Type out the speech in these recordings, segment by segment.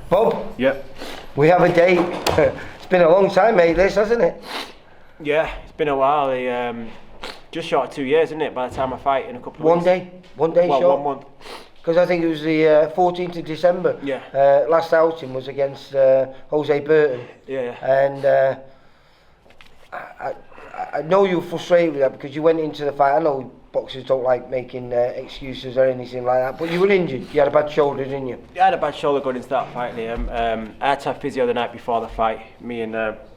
Bob? Yep. We have a date. It's been a long time, mate, this, hasn't it? Yeah, it's been a while. Just short of 2 years, isn't it, by the time I fight in a couple of weeks? One day well, short? 1 month. Because I think it was the 14th of December. Yeah. Last outing was against Jose Burton. Yeah. And I know you were frustrated with that because you went into the fight. I know boxers don't like making excuses or anything like that, but you were injured. You had a bad shoulder, didn't you? Yeah, I had a bad shoulder going into that fight, Liam. I had to have physio the night before the fight. Me and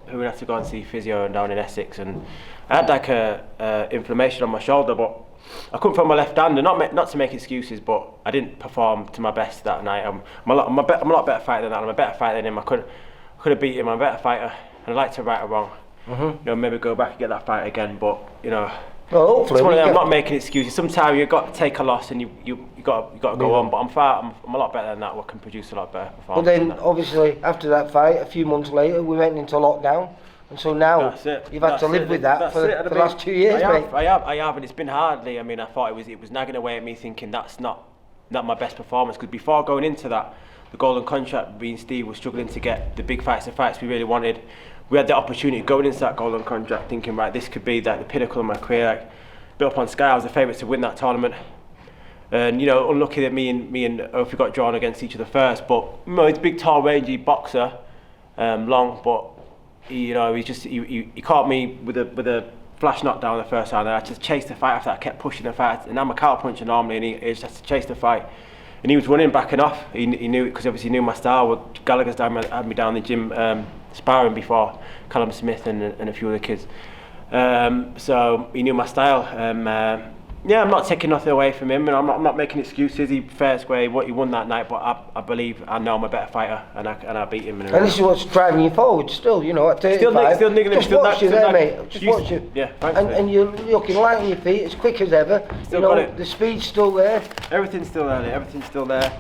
who had to go and see physio down in Essex, and I had like a inflammation on my shoulder, but I couldn't feel my left hand. And not to make excuses, but I didn't perform to my best that night. I'm a lot better fighter than that. I'm a better fighter than him. I could have beat him. I'm a better fighter, and I'd like to right or wrong. You know, maybe go back and get that fight again, but you know. Well, hopefully. It's one of them, I'm not making excuses. Sometimes you've got to take a loss and you got to go on. But I'm a lot better than that. We can produce a lot better performance. But then, obviously, after that fight, a few months later, we went into lockdown, and so now you've had to live with that for the last 2 years, mate. I have, and it's been hard. I mean, I thought it was nagging away at me, thinking that's not my best performance. Because before going into that, the golden contract, me and Steve were struggling to get the big fights, the fights we really wanted. We had the opportunity going into that golden contract, thinking, right, this could be like the pinnacle of my career. Like, built up on Sky, I was the favourite to win that tournament. And you know, unlucky that me and Ophi got drawn against each other first. But you know, he's a big, tall, rangy boxer, long. But he caught me with a flash knockdown the first time. I had to chase the fight after that. I kept pushing the fight, and I'm a counter puncher normally, and he just has to chase the fight. And he was running, backing off. He knew it because obviously he knew my style. Well, Gallagher's had me down the gym sparring before, Callum Smith and a few other kids. So he knew my style. Yeah, I'm not taking nothing away from him, and I'm not making excuses. He fair square what he won that night, but I know I'm a better fighter, and I beat him. And this is what's driving you forward still, you know, at 35. Still niggling him. Just watch you there, mate. Just watch you. Yeah, thanks. And you're looking light on your feet, as quick as ever. Still you know, got it. The speed's still there. Everything's still there. Everything's still there.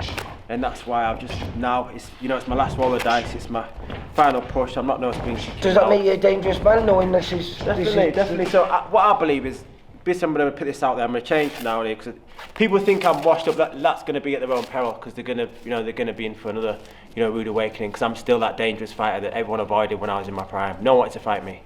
And that's why I've just now it's my last roll of dice. It's my final push. I'm not no spring. Does that make you a dangerous man, knowing this is definitely? So what I believe is, I'm going to put this out there. I'm going to change now because people think I'm washed up. That's going to be at their own peril because they're going to be in for another rude awakening. Because I'm still that dangerous fighter that everyone avoided when I was in my prime. No one wanted to fight me.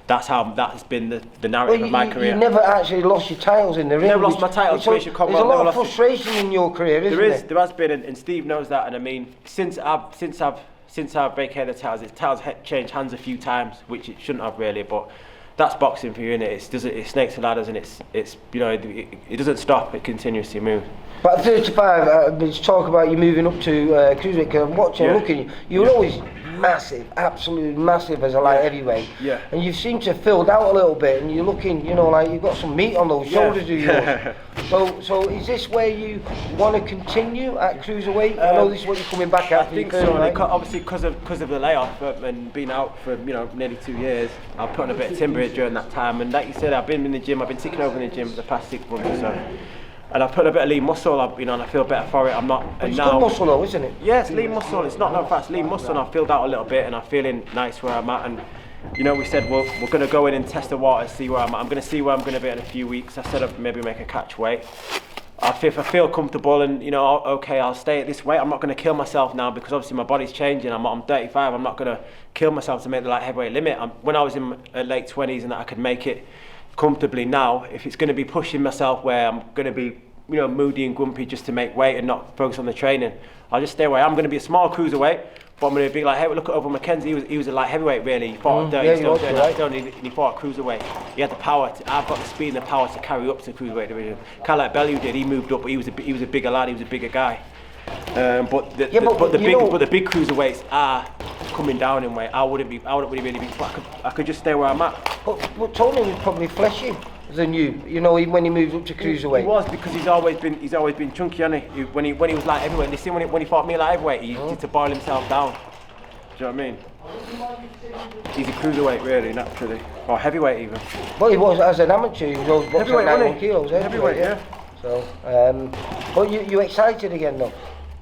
That's has been the narrative of my career. You never actually lost your titles in the ring. Never lost my titles. There's a lot of frustration in your career, isn't there? There has been, and Steve knows that. And I mean, since I've vacated the titles, titles changed hands a few times, which it shouldn't have really. But that's boxing for you, innit? It's snakes and ladders, and it's it doesn't stop. It continuously moves. But at 35, there's talk about you moving up to cruiserweight. Because I'm watching, looking, you were always massive, absolutely massive as a light heavyweight. Yeah. And you seem to have filled out a little bit, and you're looking, like you've got some meat on those shoulders of yours. So is this where you want to continue at cruiserweight? I know this is what you're coming back at. I think so. Obviously, because of the layoff and being out for nearly 2 years, I've put on a bit of timber during that time. And like you said, I've been in the gym. I've been ticking over in the gym for the past 6 months or so. And I've put a bit of lean muscle, and I feel better for it. I'm not. But it's good muscle though, isn't it? Yeah, it's lean muscle. It's not no fat. It's lean muscle, and I've filled out a little bit, and I'm feeling nice where I'm at. And we said we're going to go in and test the water, see where I'm at. I'm going to see where I'm going to be in a few weeks. I said I'd maybe make a catch weight. If I feel comfortable and okay, I'll stay at this weight. I'm not going to kill myself now because obviously my body's changing. I'm 35. I'm not going to kill myself to make the light heavyweight limit. When I was in my late 20s and that I could make it comfortably now, if it's going to be pushing myself where I'm going to be moody and grumpy just to make weight and not focus on the training, I'll just stay away. I'm going to be a small cruiserweight, but I'm going to be like, hey, look at Over McKenzie. He was a light heavyweight really. He fought dirty stone, and he fought a cruiserweight. He had the power. I've got the speed and the power to carry up to the cruiserweight division. Kind of like Bellew did. He moved up, but he was a bigger lad. He was a bigger guy. But the big cruiserweights are coming down in weight. I wouldn't really be. I could just stay where I'm at. But Tony was probably fleshy than you. When he moved up to cruiserweight. He was, because he's always been chunky, hasn't he? When he was light heavyweight. You see when he fought me light heavyweight, he did to boil himself down. Do you know what I mean? He's a cruiserweight really, naturally, or heavyweight even. Well, he was as an amateur. He was always boxing at 91 kilos. Heavyweight, yeah. So, but you excited again though?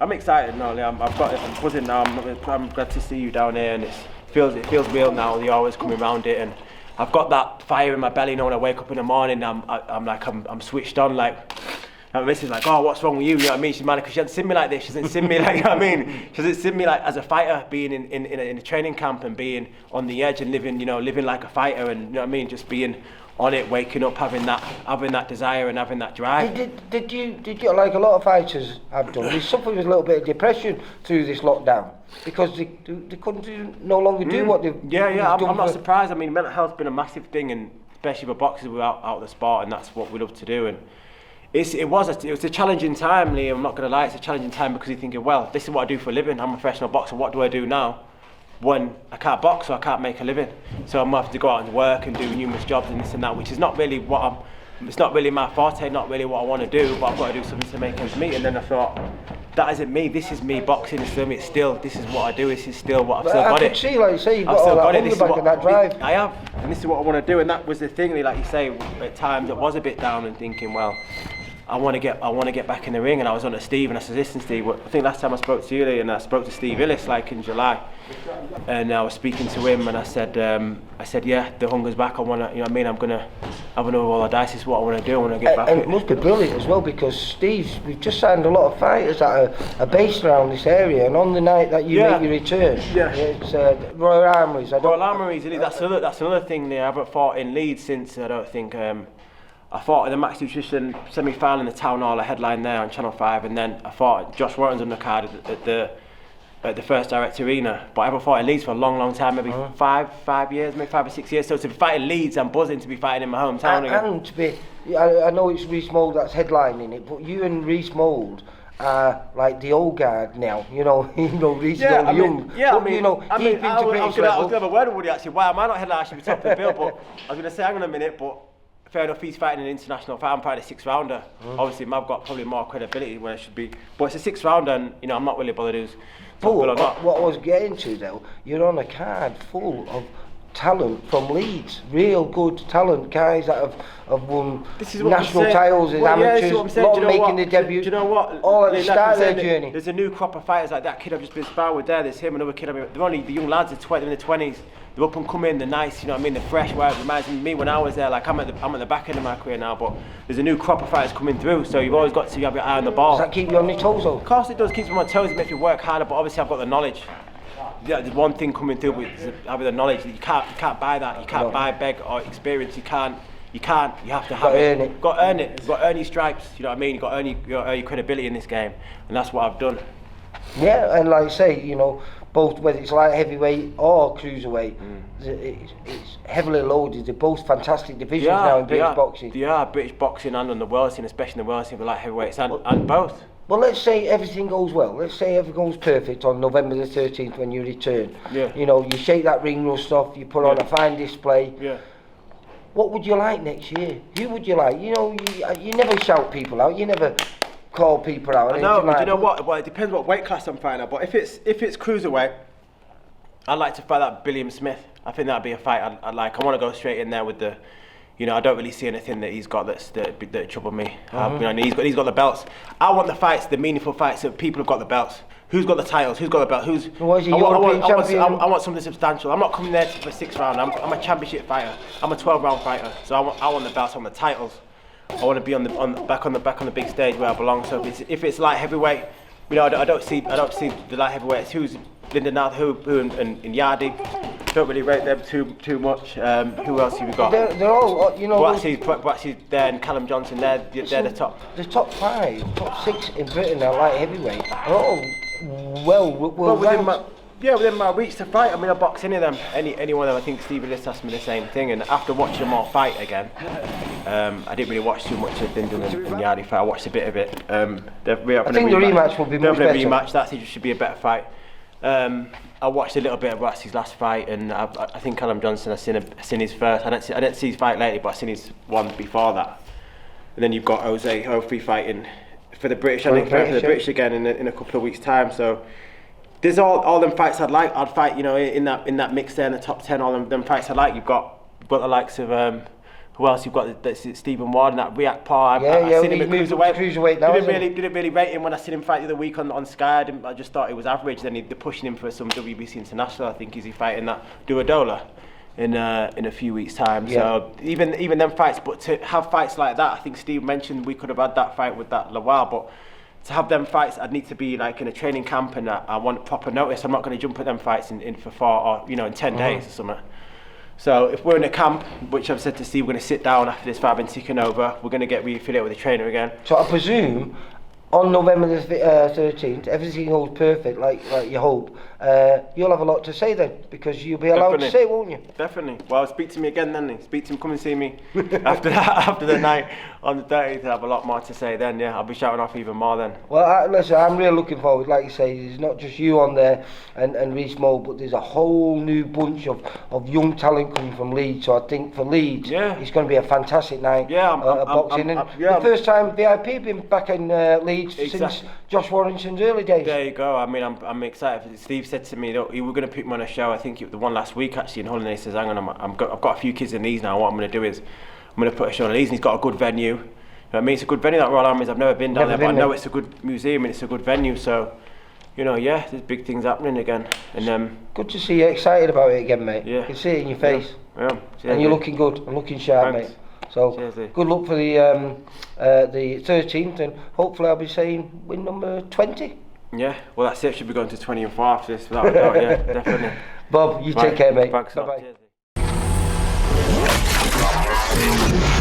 I'm excited now. I'm buzzing now. I'm glad to see you down here, and it feels real now. You're always coming around it, and I've got that fire in my belly. When I wake up in the morning, I'm switched on. Like And my missus like, oh, what's wrong with you? You know what I mean? She's mad because she hasn't seen me like this. She hasn't seen me like, you know what I mean? She hasn't seen me like as a fighter, being in a training camp and being on the edge and living like a fighter, and you know what I mean, just being on it, waking up, having that desire and having that drive. Did you like a lot of fighters have done? They suffered with a little bit of depression through this lockdown because they couldn't no longer do what they've I'm done. not surprised. I mean, mental health's been a massive thing, and especially for boxers, we're out of the sport, and that's what we love to do. And it was a challenging time, Lee. I'm not going to lie, it's a challenging time because you're thinking, well, this is what I do for a living. I'm a professional boxer. What do I do now when I can't box, so I can't make a living? So I'm going to have to go out and work and do numerous jobs and this and that, which is not really it's not really my forte, not really what I want to do, but I've got to do something to make ends meet. And then I thought, that isn't me. This is me boxing. This is what I do. This is still what I've still got it. I could see, like you say, you've got all that hunger back and that drive. I have, and this is what I want to do. And that was the thing, like you say, at times I was a bit down and thinking, well, I want to get back in the ring. And I was on to Steve, and I said, listen, Steve, I think last time I spoke to you, and I spoke to Steve Illis like in July, and I was speaking to him, and I said, yeah, the hunger's back. I want to, you know what I mean? I'm gonna have another roll of dice. This is what I want to do. I want to get back. And it must be brilliant as well because we've just signed a lot of fighters that are based around this area, and on the night that you make your return, it's Royal Armouries. Royal Armouries, that's another thing. I haven't fought in Leeds since I don't think. I fought in the Max Nutrition semi-final in the Town Hall, a headline there on Channel 5, and then I fought Josh Warren's undercard at the First Direct Arena. But I haven't fought in Leeds for a long time, maybe 5 years, maybe 5 or 6 years. So to be fighting Leeds, I'm buzzing to be fighting in my hometown again. And to be, I know it's Reece Mould that's headlining it, but you and Reece Mould are like the old guard now. Reece is only young. He's been to British level. I was going to have a word with Woody actually. Why am I not headlining? I should be top of the bill, but I was going to say, hang on a minute, but fair enough, he's fighting an international fight. I'm fighting a 6th rounder. Obviously, I've got probably more credibility where I should be. But it's a 6th rounder, and I'm not really bothered who's top bill or not. What I was getting to though, you're on a card full of talent from Leeds, real good talent, guys that have won national titles in amateurs, a lot making their debut. Do you know what? All at the start of their journey. There's a new crop of fighters like that kid I've just been sparring with there. There's him, another kid. They're only the young lads. They're in their 20s. They're up and coming. They're nice. You know what I mean? They're fresh. Where it reminds me when I was there. Like I'm at the back end of my career now, but there's a new crop of fighters coming through. So you've always got to have your eye on the ball. Does that keep you on your toes though? Of course it does. Keeps me on my toes. It makes me work harder. But obviously I've got the knowledge. Yeah, there's one thing coming through with having the knowledge that you can't buy that. You can't buy, beg, or experience. You can't. You have to have it. You've got to earn it. You've got to earn your stripes. You know what I mean? You've got to earn your credibility in this game, and that's what I've done. Yeah, and like I say, both whether it's light heavyweight or cruiserweight, it's heavily loaded. They're both fantastic divisions now in British boxing. They are British boxing and on the world scene, especially in the world scene for light heavyweights and both. Well, let's say everything goes well. Let's say everything goes perfect on November the 13th when you return. Yeah. You shake that ring rust off, you put on a fine display. Yeah. What would you like next year? Who would you like? You never shout people out. You never call people out. I know, but you know what? Well, it depends what weight class I'm fighting at. But if it's cruiserweight, I'd like to fight that Billiam Smith. I think that'd be a fight I'd like. I want to go straight in there with the. I don't really see anything that he's got that trouble me. He's got the belts. I want the fights, the meaningful fights that people have got the belts. Who's got the titles? Who's got the belt? I want something substantial. I'm not coming there for a 6th round. I'm a championship fighter. I'm a 12-round fighter. So I want the belts. I want the titles. I want to be back on the big stage where I belong. So if it's light heavyweight, I don't see the light heavyweights. Who's Lyndon Nath, who and Yardi. Don't really rate them too much. Who else have we got? They're all, Actually, there and Callum Johnson. They're the top. The top 5, top 6 in Britain are light heavyweight. Are all well within my reach to fight. I mean, I box any of them. Any one of them. I think Steve Ellis asked me the same thing. And after watching them all fight again, I didn't really watch too much of Lyndon and Yardi fight. I watched a bit of it. I think the rematch will be much better. Rematch. That should be a better fight. I watched a little bit of Ratsi's last fight, and I think Callum Johnson. I've seen his first. I didn't see his fight lately, but I've seen his one before that. And then you've got Jose Hofi fighting for the British. I think for the British again in a couple of weeks' time. So there's all them fights I'd like. I'd fight, in that mix there in the top 10. All them fights I like. You've got the likes of. Who else? You've got Stephen Ward and that Riak Parr. I seen him at cruiserweight now. Didn't really rate him when I seen him fight the other week on Sky. I just thought he was average. Then they're pushing him for some WBC international. I think is he fighting that Duadola. in a few weeks' time. Yeah. So even them fights, but to have fights like that, I think Steve mentioned we could have had that fight with that Lawal, but to have them fights, I'd need to be like in a training camp, and I want proper notice. I'm not going to jump at them fights in for 4 or in 10 days or something. So if we're in a camp, which I've said to Steve, we're going to sit down after this fight has been ticking over, we're going to get re-affiliated with the trainer again. So I presume on November the 13th, everything goes perfect, like you hope. You'll have a lot to say then, because you'll be allowed to say, won't you? Definitely. Well, speak to me again then. Speak to him, come and see me after that, after the night on the 30th. I'll have a lot more to say then. Yeah, I'll be shouting off even more then. Well, listen, I'm really looking forward. Like you say, there's not just you on there and Reece Moore, but there's a whole new bunch of young talent coming from Leeds. So I think for Leeds, it's going to be a fantastic night. Yeah, boxing. The first time VIP been back in Leeds since Josh Warrington's early days. There you go. I mean, I'm excited. Steve said to me that he were going to put me on a show. I think the one last week actually in Holland. He says, "Hang on, I've got a few kids in these now. What I'm going to do is I'm going to put a show on Leeds." And he's got a good venue. You know what I mean, it's a good venue, that Royal Armies. I've never been down there, but I know it's a good museum and it's a good venue. So, there's big things happening again. And good to see you excited about it again, mate. Yeah. I can see it in your face. Yeah. And you're looking good and looking sharp, Thanks. mate. So good luck for the 13th, and hopefully I'll be saying win number 20. Yeah, well that's it. Should be going to 20 and 4 after this, without a doubt. Yeah, definitely. Bob, you take care, mate. Thanks. Bye bye.